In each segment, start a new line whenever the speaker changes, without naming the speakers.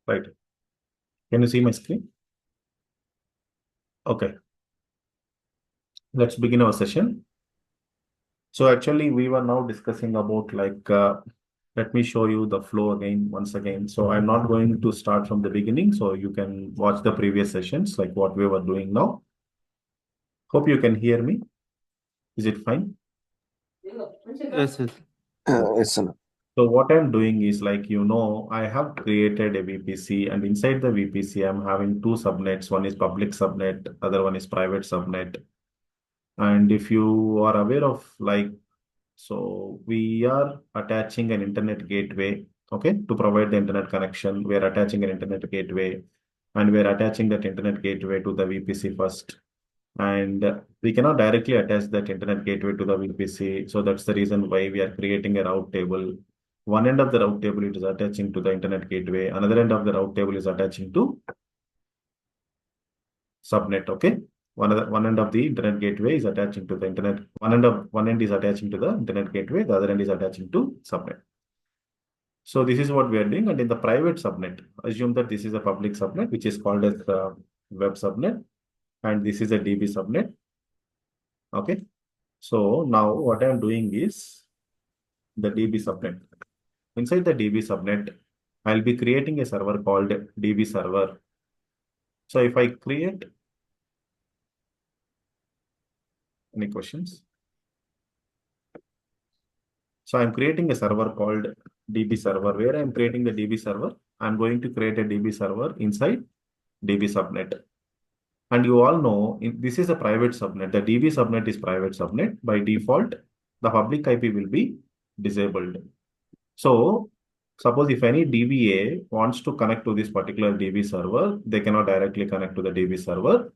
Right. Can you see my screen? Okay. Let's begin our session. So actually, we were now discussing about let me show you the flow again, once again. So I'm not going to start from the beginning. So you can watch the previous sessions, like what we were doing now. Hope you can hear me. Is it fine?
Yes, yes.
Yes, sir.
So what I'm doing is I have created a VPC, and inside the VPC, I'm having two subnets. One is public subnet, other one is private subnet. And if you are aware of so we are attaching an internet gateway, okay, to provide the internet connection. We are attaching an internet gateway, and we are attaching that internet gateway to the VPC first. And we cannot directly attach that internet gateway to the VPC. So that's the reason why we are creating a route table. One end of the route table it is attaching to the internet gateway. Another end of the route table is attaching to subnet. Okay. One end of the internet gateway is attaching to the internet. One end is attaching to the internet gateway. The other end is attaching to subnet. So this is what we are doing. And in the private subnet, assume that this is a public subnet, which is called as the web subnet. And this is a DB subnet. Okay. So now what I'm doing is the DB subnet. Inside the DB subnet, I'll be creating a server called DB server. So if I create any questions? So I'm creating a server called DB server. Where I'm creating the DB server, I'm going to create a DB server inside DB subnet. And you all know this is a private subnet. The DB subnet is private subnet. By default, the public IP will be disabled. So suppose if any DBA wants to connect to this particular DB server, they cannot directly connect to the DB server.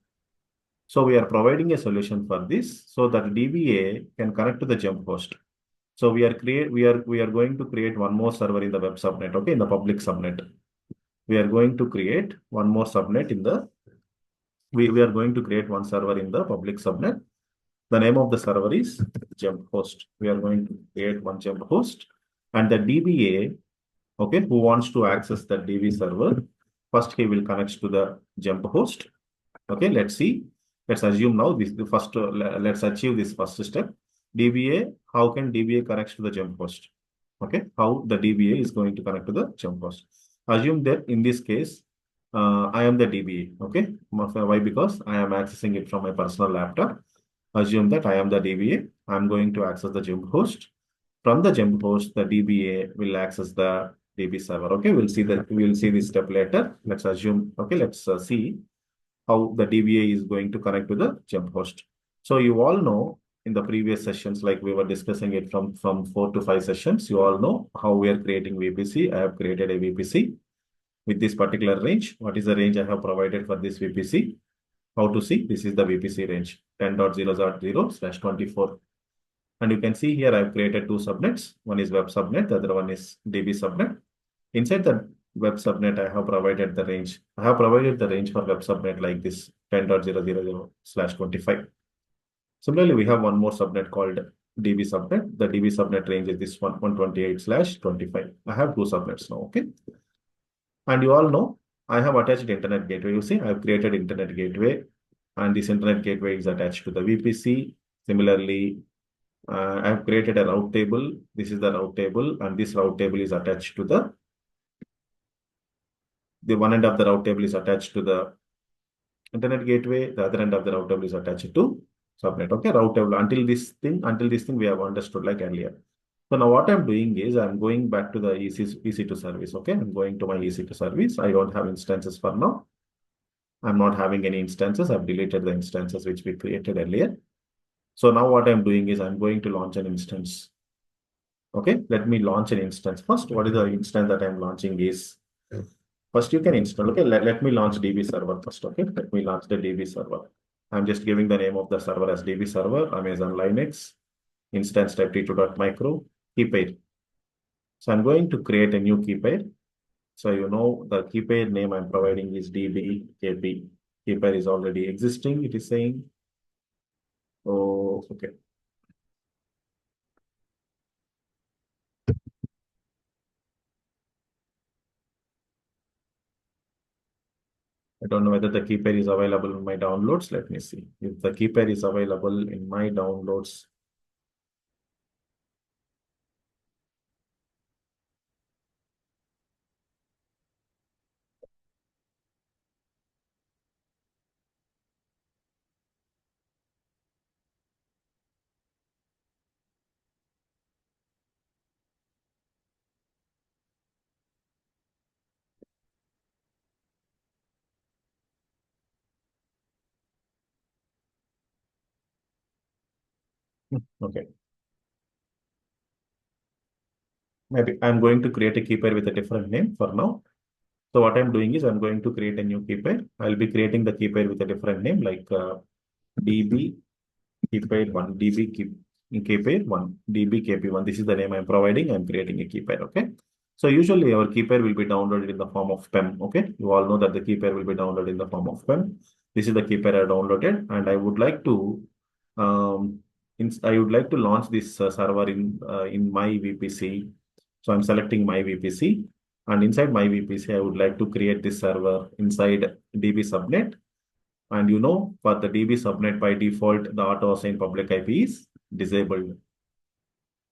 So we are providing a solution for this so that DBA can connect to the jump host. So we are going to create one more server in the web subnet, okay, in the public subnet. We are going to create one more subnet in the we are going to create one server in the public subnet. The name of the server is jump host. We are going to create one jump host, and the DBA, okay, who wants to access the DB server, first he will connect to the jump host. Okay, let's see. Let's assume now this the first. Let's achieve this first step. DBA. How can DBA connect to the jump host? Okay, how the DBA is going to connect to the jump host. Assume that in this case, I am the DBA. Okay, why? Because I am accessing it from my personal laptop. Assume that I am the DBA. I'm going to access the jump host. From the jump host, the DBA will access the DB server. Okay, we'll see this step later. Let's assume. Okay, let's see how the DBA is going to connect to the jump host. So you all know in the previous sessions, like we were discussing it from 4 to 5 sessions, you all know how we are creating VPC. I have created a VPC with this particular range. What is the range I have provided for this VPC? How to see? This is the VPC range 10.0.0/24. And you can see here I've created two subnets. One is web subnet, the other one is DB subnet. Inside the web subnet, I have provided the range. I have provided the range for web subnet like this 10.0.0/25. Similarly, we have one more subnet called DB subnet. The DB subnet range is this one 128/25. I have two subnets now, okay? And you all know I have attached internet gateway. You see, I have created internet gateway, and this internet gateway is attached to the VPC. Similarly, I have created a route table. This is the route table, and this route table is attached to the one end of the route table is attached to the internet gateway. The other end of the route table is attached to subnet. Okay, route table until this thing we have understood like earlier. So now what I'm doing is I'm going back to the EC2 service. Okay, I'm going to my EC2 service. I don't have instances for now. I'm not having any instances. I've deleted the instances which we created earlier. So now what I'm doing is I'm going to launch an instance. Okay, let me launch an instance first. What is the instance that I'm launching is first you can install. Okay, let me launch DB server first. Okay, let me launch the DB server. I'm just giving the name of the server as DB server, Amazon Linux, instance type t2.micro, key pair. So I'm going to create a new key pair. So you know the key pair name I'm providing is DB KP. Key pair is already existing, it is saying. Oh, okay. I don't know whether the key pair is available in my downloads. Let me see. If the key pair is available in my downloads, okay. Maybe I'm going to create a key pair with a different name for now. So what I'm doing is I'm going to create a new key pair. I'll be creating the key pair with a different name like DB key pair 1, DB key pair 1, DB KP1. This is the name I'm providing. I'm creating a key pair. Okay. So usually our key pair will be downloaded in the form of PEM. Okay. You all know that the key pair will be downloaded in the form of PEM. This is the key pair I downloaded, and I would like to um, I would like to launch this server in my VPC. So I'm selecting my VPC, and inside my VPC, I would like to create this server inside DB subnet. And for the DB subnet by default, the auto assign public IP is disabled.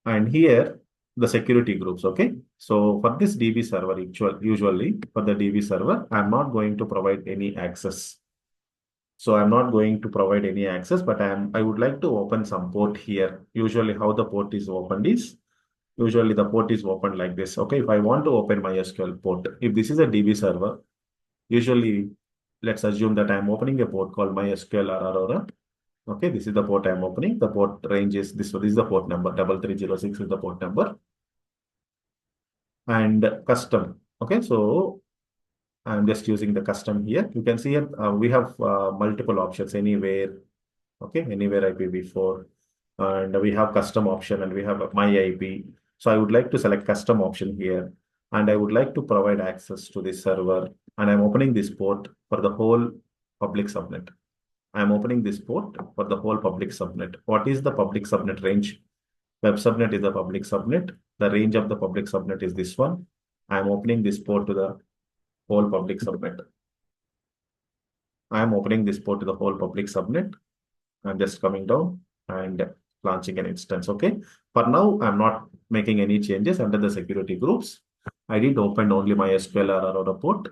And here, the security groups, okay? So for this DB server, usually for the DB server, I'm not going to provide any access. So I'm not going to provide any access, but I would like to open some port here. Usually how the port is opened is, usually the port is opened like this. Okay, if I want to open my SQL port, if this is a DB server, usually let's assume that I'm opening a port called MySQL or Aurora. Okay, this is the port I'm opening. The port range is this. So this is the port number 3306 is the port number, and custom. Okay, so I'm just using the custom here. You can see here we have multiple options anywhere. Okay, anywhere IPv4, and we have custom option and we have my IP. So I would like to select custom option here, and I would like to provide access to this server, and I'm opening this port for the whole public subnet. I'm opening this port for the whole public subnet. What is the public subnet range? Web subnet is the public subnet. The range of the public subnet is this one. I'm opening this port to the whole public subnet. I'm opening this port to the whole public subnet. I'm just coming down and launching an instance. Okay. For now, I'm not making any changes under the security groups. I did open only my SQL or Aurora port.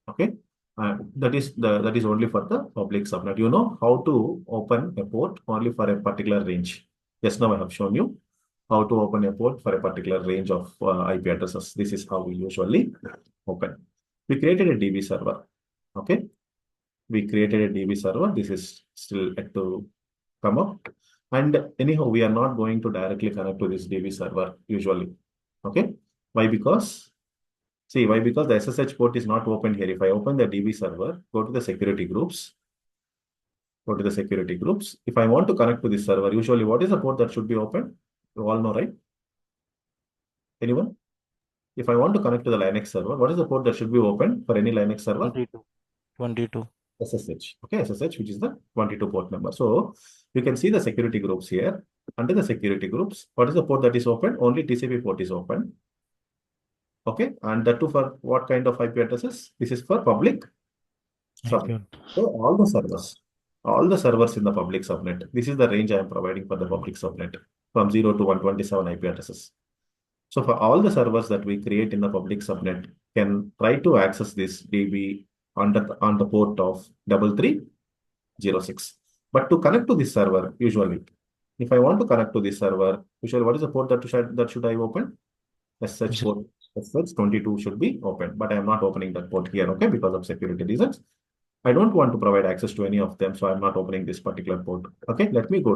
Okay. That is only for the public subnet. You know how to open a port only for a particular range. Just now I have shown you how to open a port for a particular range of IP addresses. This is how we usually open. We created a DB server. Okay. We created a DB server. This is still yet to come up. And anyhow, we are not going to directly connect to this DB server usually. Okay. Why? Because why? Because the SSH port is not open here. If I open the DB server, go to the security groups, go to the security groups. If I want to connect to this server, usually what is the port that should be open? You all know, right? Anyone? If I want to connect to the Linux server, what is the port that should be open for any Linux server?
22. 22.
SSH. Okay, SSH, which is the 22 port number. So you can see the security groups here. Under the security groups, what is the port that is open? Only TCP port is open. Okay, and that too for what kind of IP addresses? This is for public subnet. So all the servers in the public subnet. This is the range I am providing for the public subnet from 0 to 127 IP addresses. So for all the servers that we create in the public subnet can try to access this DB on the port of 3306. But to connect to this server, usually, if I want to connect to this server, usually what is the port that should I open? SSH port SH22 should be open, but I am not opening that port here, okay, because of security reasons. I don't want to provide access to any of them, so I'm not opening this particular port. Okay, let me go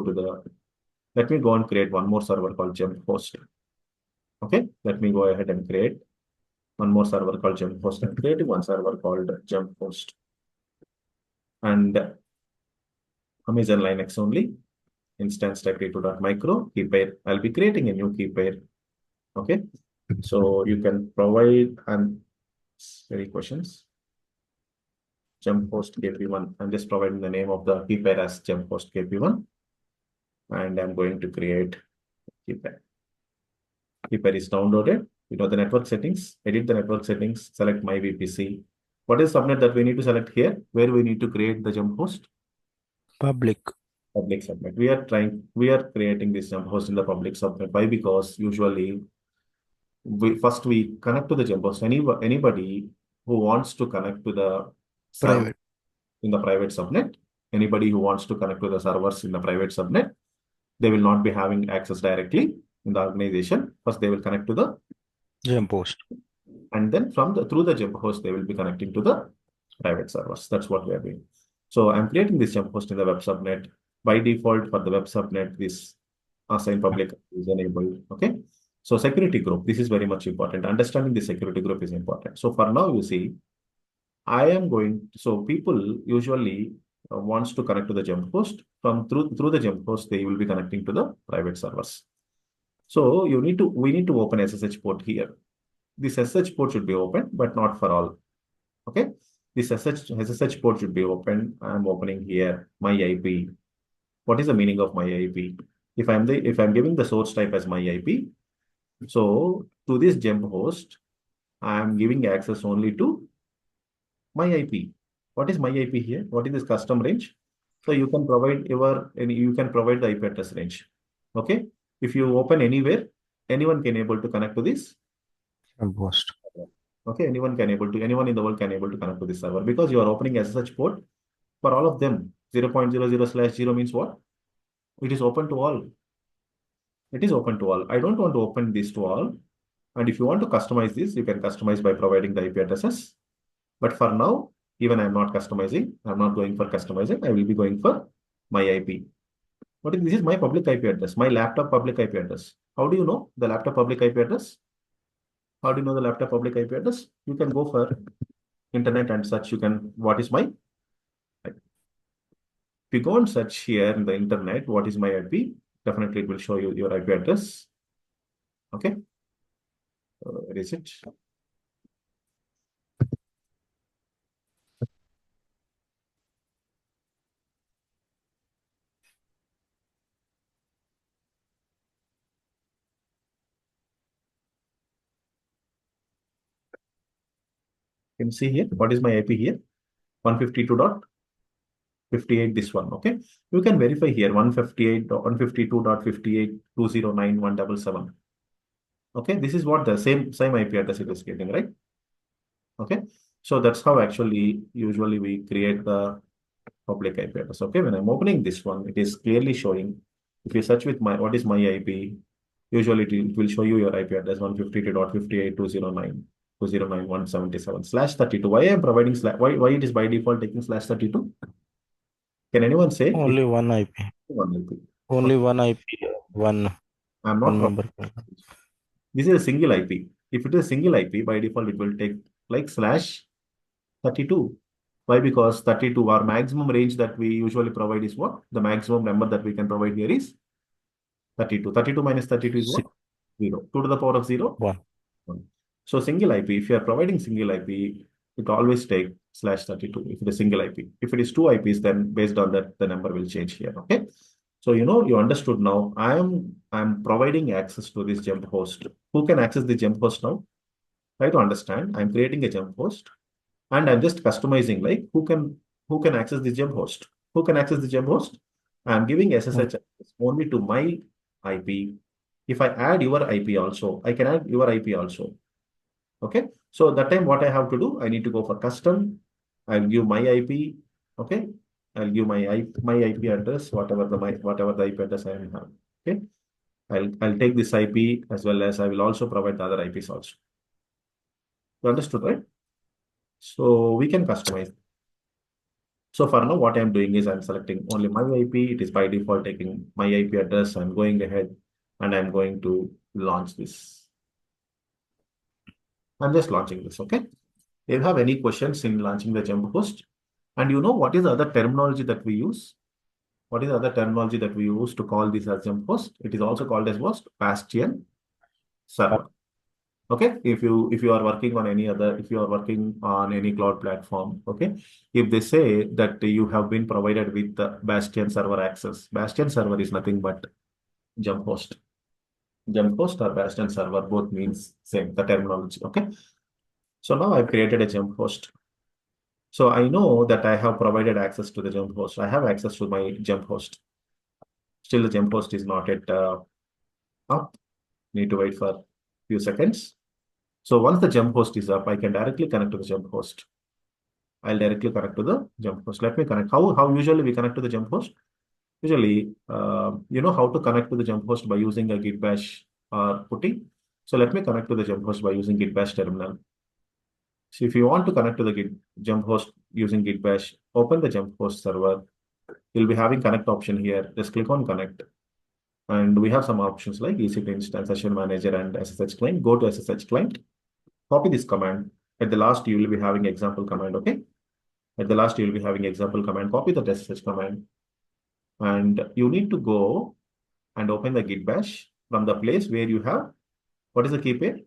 and create one more server called gem host. Okay, let me go ahead and create one more server called gem host. I'm creating one server called gem host. And Amazon Linux only, instance tech32.micro key pair. I'll be creating a new key pair. Okay, so you can provide and any questions. Gem host KP1. I'm just providing the name of the key pair as gem host KP1, and I'm going to create key pair. Key pair is downloaded. The network settings. Edit the network settings. Select my VPC. What is subnet that we need to select here? Where we need to create the jump host?
Public.
Public subnet. We are creating this jump host in the public subnet. Why? Because usually we connect to the jump host. Anybody who wants to connect to the server
Private.
in the private subnet, anybody who wants to connect to the servers in the private subnet, they will not be having access directly in the organization. First, they will connect to the,
Jump host.
and then through the jump host, they will be connecting to the private servers. That's what we are doing. So I'm creating this jump host in the web subnet. By default, for the web subnet, this assign public is enabled. Okay. So security group, this is very much important. Understanding the security group is important. So for now, you see, so people usually wants to connect to the jump host. Through the jump host, they will be connecting to the private servers. So we need to open SSH port here. This SSH port should be open, but not for all. Okay. This SSH port should be open. I'm opening here my IP. What is the meaning of my IP? If I'm giving the source type as my IP, so to this jump host, I'm giving access only to my IP. What is my IP here? What is this custom range? So you can provide the IP address range. Okay. If you open anywhere, anyone can able to connect to this.
Jump host.
Okay, anyone in the world can able to connect to this server because you are opening SSH port for all of them. 0.00/0 means what? It is open to all. It is open to all. I don't want to open this to all. And if you want to customize this, you can customize by providing the IP addresses. But for now, even I'm not customizing. I'm not going for customizing. I will be going for my IP. This is my public IP address, my laptop public IP address. How do you know the laptop public IP address? How do you know the laptop public IP address? You can go for internet and search. What is my, if you go and search here in the internet, what is my IP? Definitely it will show you your IP address. Okay. Where is it? You can see here, what is my IP here? 152.58, this one. Okay. You can verify here 152.58.209.177. Okay. This is what the same IP address it is getting, right? Okay. So that's how actually usually we create the public IP address. Okay. When I'm opening this one, it is clearly showing. If you search with what is my IP, usually it will show you your IP address 152.58.209.177/32. Why I'm providing why it is by default taking /32? Can anyone say it's
Only one IP.
one IP?
Only
Okay.
one IP. One
I'm not
one member.
This is a single IP. If it is a single IP, by default, it will take like /32. Why? Because 32, our maximum range that we usually provide is what? The maximum number that we can provide here is 32. 32 minus 32 is what?
Six.
0. 2 to the power of 0?
One.
1. So single IP, if you are providing single IP, it always take /32 if it is single IP. If it is two IPs, then based on that, the number will change here. Okay. So you understood now. I'm providing access to this jump host. Who can access the jump host now? Try to understand. I'm creating a jump host and I'm just customizing like who can access the jump host. Who can access the jump host? I'm giving SSH access only to my IP. If I add your IP also, I can add your IP also. Okay. So that time what I have to do, I need to go for custom. I'll give my IP. Okay. I'll give my IP address, whatever the IP address I am having. Okay. I'll take this IP as well as I will also provide the other IPs also. You understood, right? So we can customize. So for now, what I'm doing is I'm selecting only my IP. It is by default taking my IP address. I'm going ahead and I'm going to launch this. I'm just launching this. Okay. Do you have any questions in launching the jump host? And you know what is the other terminology that we use? What is the other terminology that we use to call this as jump host? It is also called as what? Bastion server. Okay. If you are working on any cloud platform, okay. If they say that you have been provided with the Bastion server access, Bastion server is nothing but jump host. Jump host or Bastion server both means same, the terminology. Okay. So now I've created a jump host. So I know that I have provided access to the jump host. I have access to my jump host. Still, the jump host is not yet up. Need to wait for a few seconds. So once the jump host is up, I can directly connect to the jump host. I'll directly connect to the jump host. Let me connect. How usually we connect to the jump host? Usually, you know how to connect to the jump host by using a git bash or putty. So let me connect to the jump host by using git bash terminal. So if you want to connect to the git jump host using git bash, open the jump host server. You'll be having connect option here. Just click on connect. And we have some options like EC2 instance, session manager, and SSH client. Go to SSH client, copy this command. At the last, you will be having example command, okay? At the last, you will be having example command. Copy the SSH command. And you need to go and open the git bash from the place where you have, what is the key pair?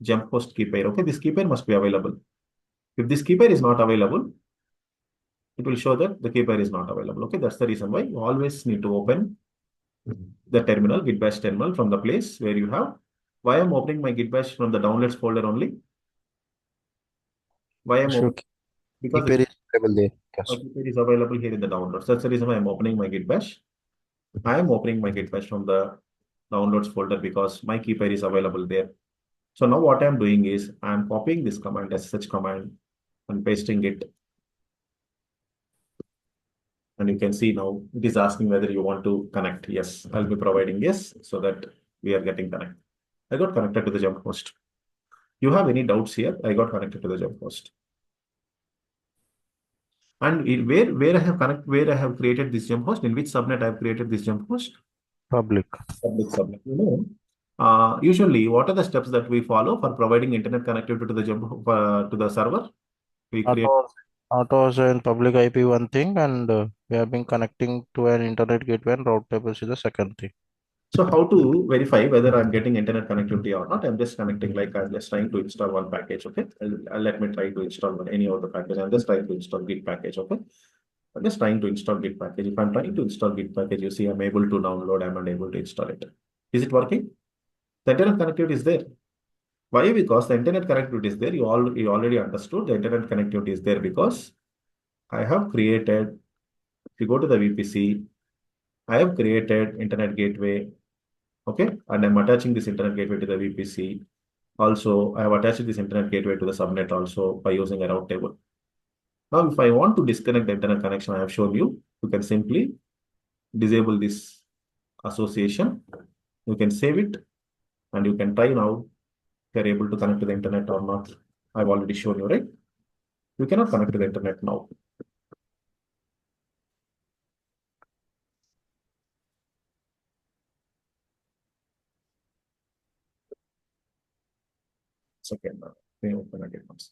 Jump host key pair, okay? This key pair must be available. If this key pair is not available, it will show that the key pair is not available, okay? That's the reason why you always need to open the terminal, git bash terminal from the place where you have. Why I'm opening my git bash from the downloads folder only? Why I'm
So
opening? Because the
keeper is available there. Yes.
key pair is available here in the downloads. That's the reason why I'm opening my git bash. I am opening my git bash from the downloads folder because my key pair is available there. So now what I'm doing is I'm copying this command, SSH command, and pasting it. And you can see now it is asking whether you want to connect. Yes, I'll be providing yes, so that we are getting connected. I got connected to the jump host. You have any doubts here? I got connected to the jump host. And where I have created this jump host, in which subnet I have created this jump host?
Public.
Public subnet. Usually, what are the steps that we follow for providing internet connectivity to the to the server? We create.
Autos and public IP one thing, and we have been connecting to an internet gateway and route tables is the second thing.
So how to verify whether I'm getting internet connectivity or not? I'm just connecting, like I'm just trying to install one package. Okay, let me try to install any of the package. I'm just trying to install Git package. Okay, I'm just trying to install Git package. If I'm trying to install Git package, you see I'm able to download. I'm unable to install it. Is it working? The internet connectivity is there. Why? Because the internet connectivity is there. You already understood the internet connectivity is there because I have created. If you go to the VPC, I have created internet gateway. Okay, and I'm attaching this internet gateway to the VPC. Also, I have attached this internet gateway to the subnet also by using a route table. Now, if I want to disconnect the internet connection, I have shown you, you can simply disable this association. You can save it and you can try now if you're able to connect to the internet or not. I've already shown you, right? You cannot connect to the internet now. Second, let me open again once.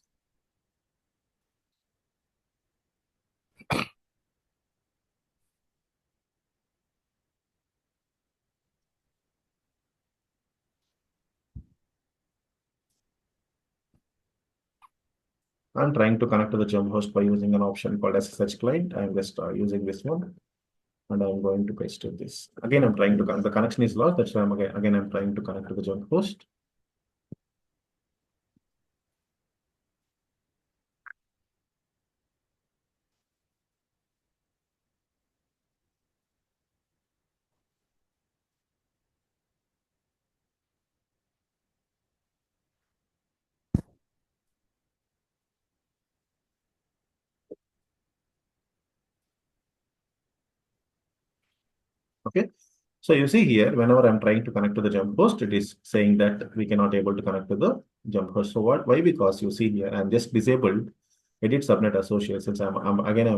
I'm trying to connect to the gem host by using an option called SSH client. I'm just using this one. And I'm going to paste this. Again, I'm trying to connect. The connection is lost. That's why again I'm trying to connect to the jump host. Okay. So you see here, whenever I'm trying to connect to the jump host, it is saying that we cannot able to connect to the jump host. So what? Why? Because you see here, I'm just disabled edit subnet associate. Since I'm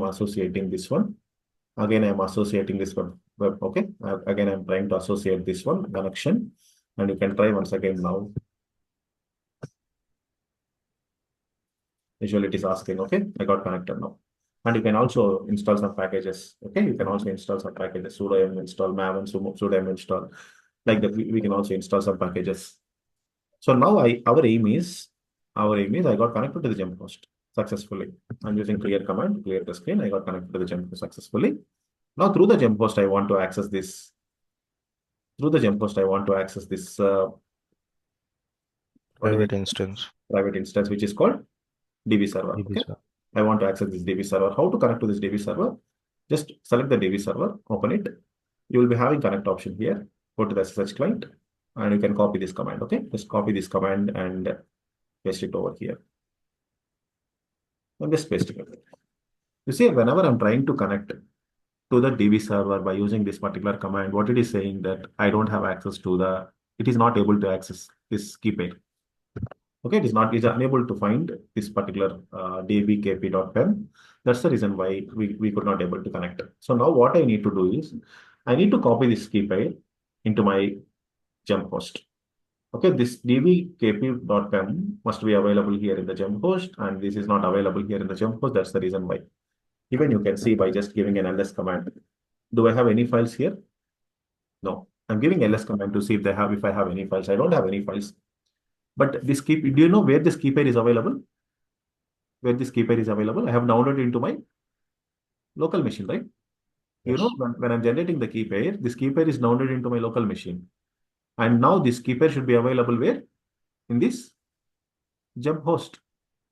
associating this one. Again, I'm associating this one. Okay. Again, I'm trying to associate this one connection, and you can try once again now. Usually it is asking, okay, I got connected now. And you can also install some packages. Okay, you can also install some packages, sudo yum install, maven sudo yum install. Like that, we can also install some packages. So now our aim is I got connected to the jump host successfully. I'm using clear command, clear the screen. I got connected to the jump host successfully. Now through the jump host, I want to access this. Through the jump host, I want to access this. What is
Private
it?
instance.
Private instance, which is called DB server.
DB
Okay.
server.
I want to access this DB server. How to connect to this DB server? Just select the DB server, open it. You will be having connect option here. Go to the SSH client and you can copy this command. Okay, just copy this command and paste it over here. I'm just pasting it. You see, whenever I'm trying to connect to the DB server by using this particular command, what it is saying that I don't have access to it is not able to access this key pair. Okay, it is unable to find this particular dbkp.pem. That's the reason why we could not able to connect. So now what I need to do is I need to copy this key pair into my jump host. Okay, this dbkp.pem must be available here in the jump host, and this is not available here in the jump host. That's the reason why. Even you can see by just giving an ls command. Do I have any files here? No. I'm giving ls command to see if I have any files. I don't have any files. But do you know where this key pair is available? Where this key pair is available? I have downloaded into my local machine, right? You know,
Yes.
when I'm generating the key pair, this key pair is downloaded into my local machine. And now this key pair should be available where? In this jump host.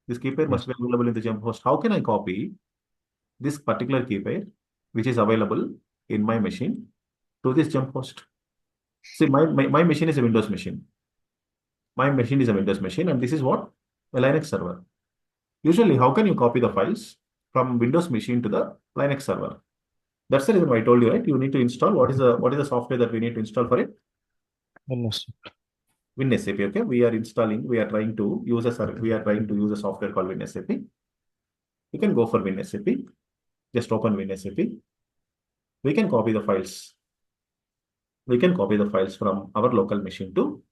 This key pair must
Yes.
be available in the jump host. How can I copy this particular key pair, which is available in my machine, to this jump host? See, my machine is a Windows machine. My machine is a Windows machine, and this is what? A Linux server. Usually, how can you copy the files from Windows machine to the Linux server? That's the reason why I told you, right? You need to install what is the software that we need to install for it?
Yes.
WinSAP. Okay, we are trying to use a software called WinSAP. You can go for WinSAP. Just open WinSAP. We can copy the files. We can copy the files from our local machine to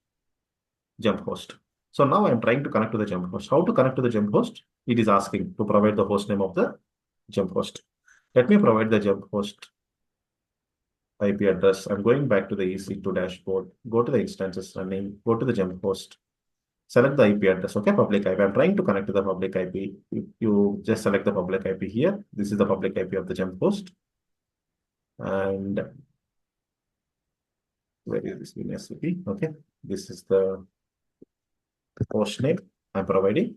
jump host. So now I'm trying to connect to the jump host. How to connect to the jump host? It is asking to provide the host name of the jump host. Let me provide the jump host IP address. I'm going back to the EC2 dashboard. Go to the instances running. Go to the jump host. Select the IP address. Okay, public IP. I'm trying to connect to the public IP. You just select the public IP here. This is the public IP of the jump host. And where is this WinSCP? Okay, this is the host name I'm providing.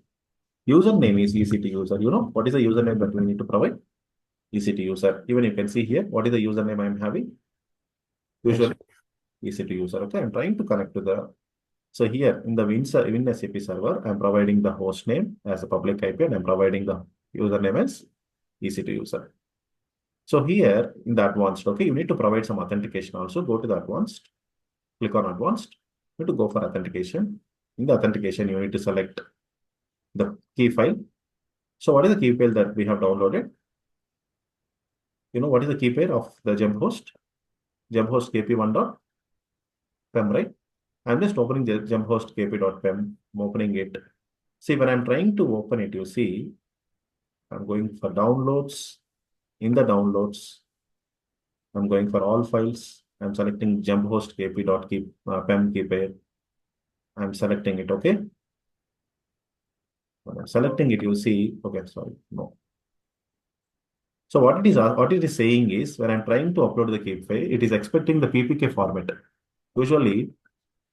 Username is EC2 user. You know what is the username that we need to provide? EC2 user. Even you can see here what is the username I'm having.
Yes.
Usually EC2 user. Okay, I'm trying to connect to the. So here in the WinSCP server, I'm providing the host name as a public IP and I'm providing the username as EC2 user. So here in the advanced, okay, you need to provide some authentication also. Go to the advanced, click on advanced. You need to go for authentication. In the authentication, you need to select the key file. So what is the key file that we have downloaded? You know what is the key pair of the gem host? Gem host kp1.pem, right? I'm just opening the gem host kp.pem. I'm opening it. See, when I'm trying to open it, you see, I'm going for downloads. In the downloads, I'm going for all files. I'm selecting gem host kp.pem key pair. I'm selecting it, okay? When I'm selecting it, you see, okay, sorry, no. So what it is saying is when I'm trying to upload the key file, it is expecting the PPK format. Usually,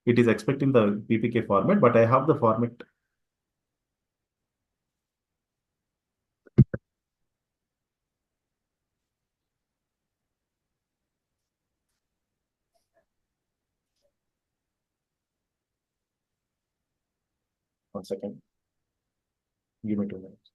it is expecting the PPK format, but I have the format. One second. Give me 2 minutes.